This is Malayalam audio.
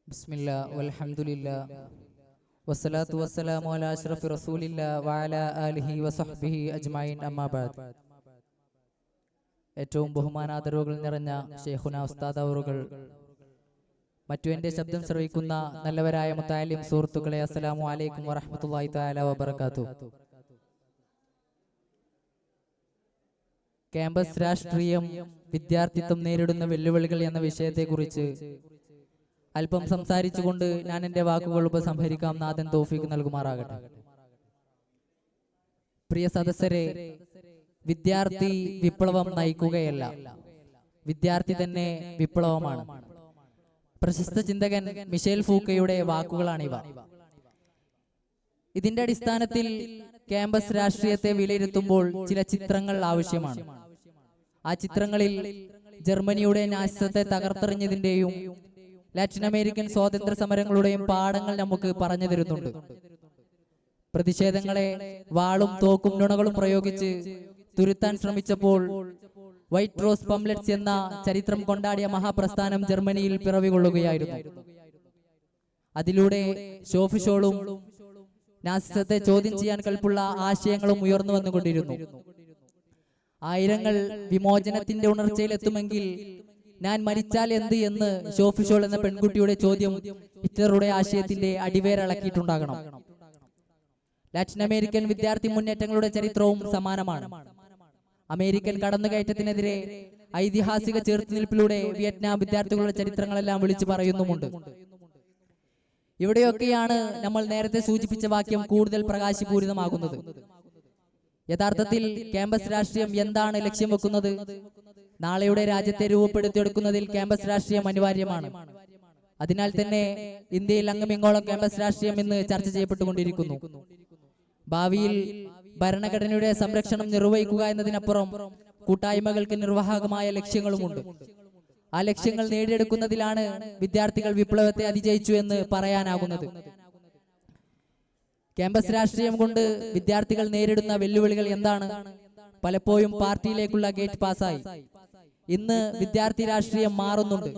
ബിസ്മില്ലാ വൽഹംദുലില്ലാ വസ്സലാത്തു വസ്സലാമു അലാ അഷ്റഫി റസൂലില്ലാ വഅലാ ആലിഹി വസഹ്ബിഹി അജ്മഈൻ അമ്മാ ബഅദ്. ഏറ്റവും ബഹുമാനാദരവുകൾ നിറഞ്ഞ ശൈഖുനാ ഉസ്താദ് അവറുകൾ, മറ്റു എൻ്റെ ശബ്ദം ശ്രവിക്കുന്ന നല്ലവരായ മുത്തഅല്ലിം സുഹൃത്തുക്കളെ, അസ്സലാമു അലൈക്കും വറഹ്മത്തുള്ളാഹി തആല വബറകാതുഹു. ക്യാമ്പസ് രാഷ്ട്രീയം, വിദ്യാർത്ഥിത്വം നേരിടുന്ന വെല്ലുവിളികൾ എന്ന വിഷയത്തെക്കുറിച്ച് അല്പം സംസാരിച്ചുകൊണ്ട് ഞാൻ എൻ്റെ വാക്കുകൾ ഉപസംഹരിക്കാം. നാഥൻ തൗഫീഖ് നൽകുമാറാകട്ടെ. പ്രിയ സദസ്സരെ, വിദ്യാർത്ഥി വിപ്ലവം നയിക്കുകയല്ല, വിദ്യാർത്ഥി തന്നെ വിപ്ലവമാണ്. പ്രശസ്ത ചിന്തകൻ മിഷേൽ ഫൂക്കയുടെ വാക്കുകളാണിവ. ഇതിന്റെ അടിസ്ഥാനത്തിൽ ക്യാമ്പസ് രാഷ്ട്രീയത്തെ വിലയിരുത്തുമ്പോൾ ചില ചിത്രങ്ങൾ ആവശ്യമാണ്. ആ ചിത്രങ്ങളിൽ ജർമ്മനിയുടെ നാസിസത്തെ തകർത്തെറിഞ്ഞതിന്റെയും ലാറ്റിൻ അമേരിക്കൻ സ്വാതന്ത്ര്യ സമരങ്ങളുടെയും പാഠങ്ങൾ നമുക്ക് പറഞ്ഞു തരുന്നുണ്ട്. പ്രതിഷേധങ്ങളെ വാളും തോക്കും നുണകളും പ്രയോഗിച്ച് തുരുത്താൻ ശ്രമിച്ചപ്പോൾ വൈറ്റ് റോസ് പംലെറ്റ്സ് എന്ന ചരിത്രം കൊണ്ടാടിയ മഹാപ്രസ്ഥാനം ജർമ്മനിയിൽ പിറവികൊള്ളുകയായിരുന്നു. അതിലൂടെ ഷോഫിഷോളും നാസിസത്തെ ചോദ്യം ചെയ്യാൻ കൽപ്പുള്ള ആശയങ്ങളും ഉയർന്നു വന്നുകൊണ്ടിരുന്നു. ആയിരങ്ങൾ വിമോചനത്തിന്റെ ഉണർച്ചയിലെത്തുമെങ്കിൽ ഞാൻ മരിച്ചാൽ എന്ത് എന്ന് ഷോഫിഷോൾ എന്ന പെൺകുട്ടിയുടെ ചോദ്യം ഹിറ്റ്ലറുടെ ആശയത്തിന്റെ അടിവേരളക്കിയിട്ടുണ്ടാകണം. ലാറ്റിൻ അമേരിക്കൻ വിദ്യാർത്ഥി മുന്നേറ്റങ്ങളുടെ ചരിത്രവും സമാനമാണ്. അമേരിക്കൻ കടന്നുകയറ്റത്തിനെതിരെ ഐതിഹാസിക ചെറുത്തുനിൽപ്പിലൂടെ വിയറ്റ്നാം വിദ്യാർത്ഥികളുടെ ചരിത്രങ്ങളെല്ലാം വിളിച്ചു പറയുന്നുമുണ്ട്. ഇവിടെയൊക്കെയാണ് നമ്മൾ നേരത്തെ സൂചിപ്പിച്ച വാക്യം കൂടുതൽ പ്രകാശപൂരിതമാകുന്നത്. യഥാർത്ഥത്തിൽ ക്യാമ്പസ് രാഷ്ട്രീയം എന്താണ് ലക്ഷ്യം വെക്കുന്നത്? നാളെയുടെ രാജ്യത്തെ രൂപപ്പെടുത്തിയെടുക്കുന്നതിൽ ക്യാമ്പസ് രാഷ്ട്രീയം അനിവാര്യമാണ്. അതിനാൽ തന്നെ ഇന്ത്യയിൽ അങ്ങുമിങ്ങോളം ക്യാമ്പസ് രാഷ്ട്രീയം ഇന്ന് ചർച്ച ചെയ്യപ്പെട്ടുകൊണ്ടിരിക്കുന്നു. ഭാവിയിൽ ഭരണഘടനയുടെ സംരക്ഷണം നിർവഹിക്കുക എന്നതിനപ്പുറം കൂട്ടായ്മകൾക്ക് നിർവാഹകമായ ലക്ഷ്യങ്ങളുമുണ്ട്. ആ ലക്ഷ്യങ്ങൾ നേടിയെടുക്കുന്നതിലാണ് വിദ്യാർത്ഥികൾ വിപ്ലവത്തെ അതിജയിച്ചു എന്ന് പറയാനാകുന്നത്. ക്യാമ്പസ് രാഷ്ട്രീയം കൊണ്ട് വിദ്യാർത്ഥികൾ നേരിടുന്ന വെല്ലുവിളികൾ എന്താണ്? പലപ്പോഴും പാർട്ടിയിലേക്കുള്ള ഗേറ്റ് പാസ്സായി. ഇന്ന് വിദ്യാർത്ഥി രാഷ്ട്രീയം മാറുന്നുണ്ട്.